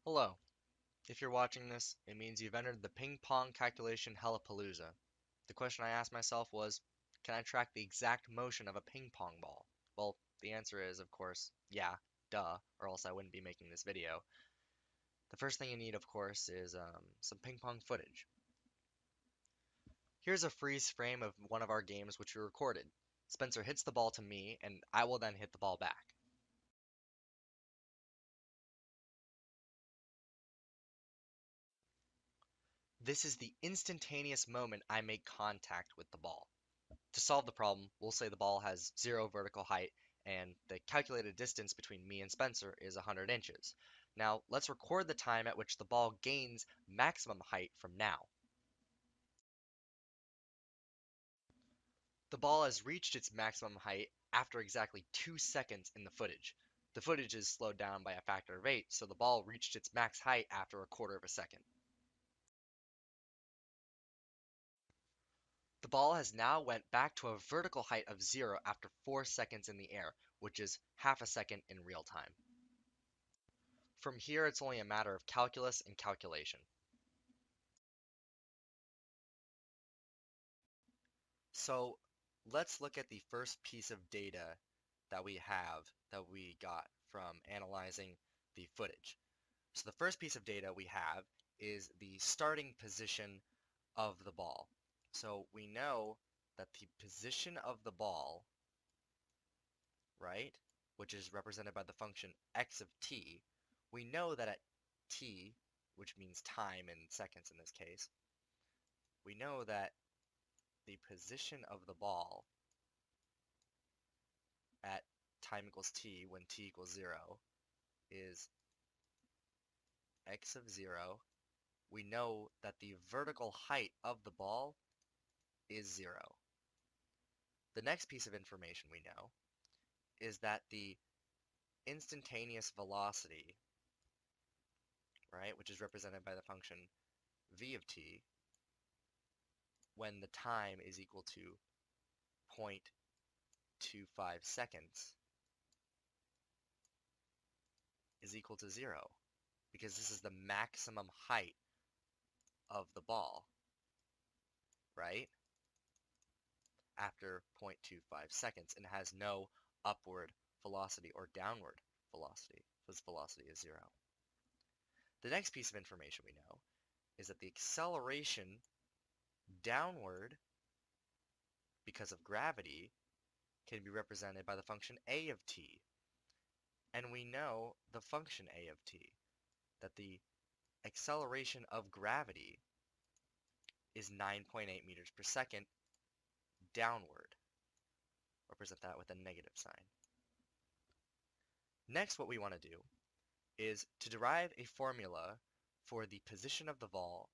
Hello. If you're watching this, it means you've entered the ping pong calculation hellapalooza. The question I asked myself was, can I track the exact motion of a ping pong ball? Well, the answer is, of course, yeah, duh, or else I wouldn't be making this video. The first thing you need, of course, is some ping pong footage. Here's a freeze frame of one of our games which we recorded. Spencer hits the ball to me, and I will then hit the ball back. This is the instantaneous moment I make contact with the ball. To solve the problem, we'll say the ball has 0 vertical height and the calculated distance between me and Spencer is 100 inches. Now, let's record the time at which the ball gains maximum height from now. The ball has reached its maximum height after exactly 2 seconds in the footage. The footage is slowed down by a factor of 8, so the ball reached its max height after a quarter of a second. The ball has now went back to a vertical height of 0 after 4 seconds in the air, which is half a second in real time. From here, it's only a matter of calculus and calculation. So let's look at the first piece of data that we got from analyzing the footage. So the first piece of data we have is the starting position of the ball. So we know that the position of the ball, right, which is represented by the function x of t, we know that at t, which means time in seconds in this case, we know that the position of the ball at time equals t when t equals 0 is x of 0. We know that the vertical height of the ball is 0. The next piece of information we know is that the instantaneous velocity, right, which is represented by the function v of t, when the time is equal to 0.25 seconds, is equal to 0, because this is the maximum height of the ball, right, after 0.25 seconds, and has no upward velocity or downward velocity. This velocity is 0. The next piece of information we know is that the acceleration downward because of gravity can be represented by the function a of t. And we know the function a of t, that the acceleration of gravity is 9.8 meters per second downward. Represent that with a negative sign. Next, what we want to do is to derive a formula for the position of the ball.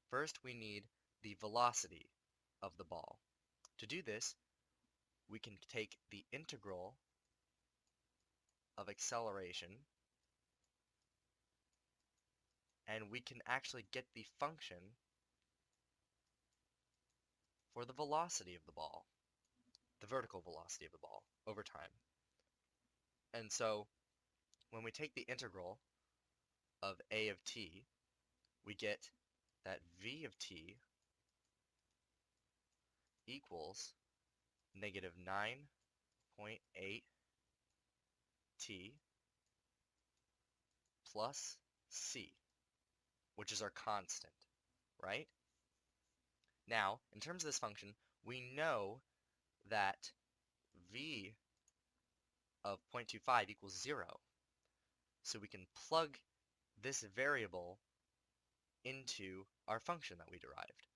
First, we need the velocity of the ball. To do this, we can take the integral of acceleration, and we can actually get the function for the velocity of the ball, the vertical velocity of the ball over time. And so when we take the integral of a of t, we get that v of t equals negative 9.8 t plus c, which is our constant, right? Now, in terms of this function, we know that v of 0.25 equals 0. So we can plug this variable into our function that we derived.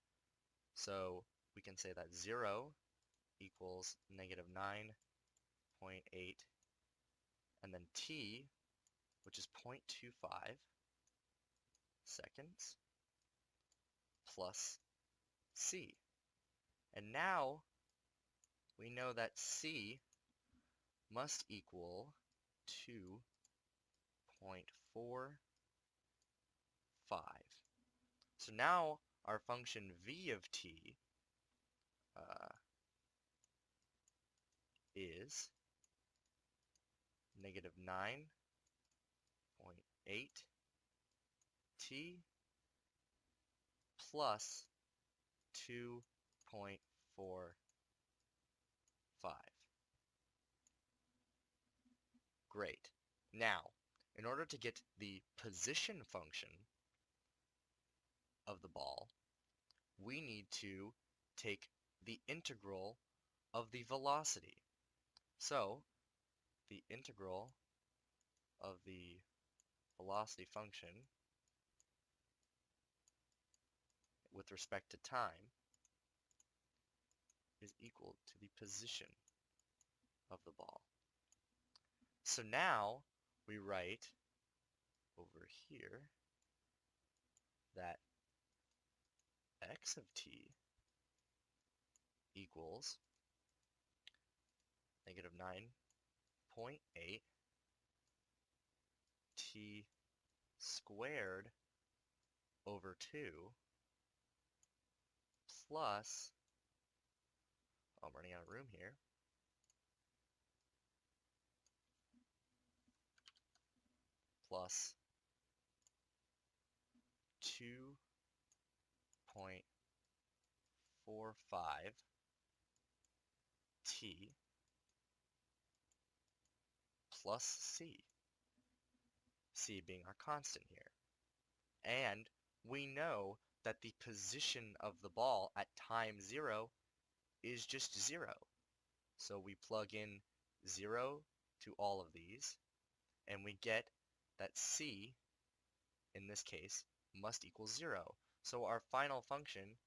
So we can say that 0 equals negative 9.8, and then t, which is 0.25 seconds, plus c. And now we know that c must equal 2.45. So now our function v of t is negative 9.8 t plus 2.45. Great. Now, in order to get the position function of the ball, we need to take the integral of the velocity. So, the integral of the velocity function with respect to time is equal to the position of the ball. So now we write over here that x of t equals negative 9.8 t squared over 2 plus, oh, I'm running out of room here, plus 2.45 t plus c being our constant here. And we know that the position of the ball at time 0 is just 0. So we plug in 0 to all of these, and we get that c, in this case, must equal 0. So our final function,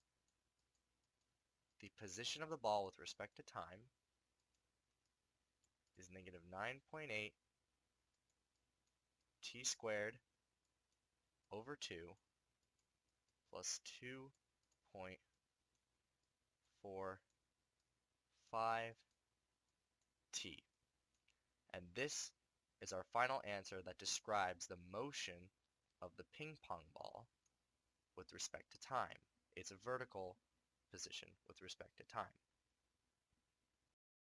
the position of the ball with respect to time, is negative 9.8 t squared over 2 plus 2.45 t. And this is our final answer that describes the motion of the ping pong ball with respect to time. It's a vertical position with respect to time.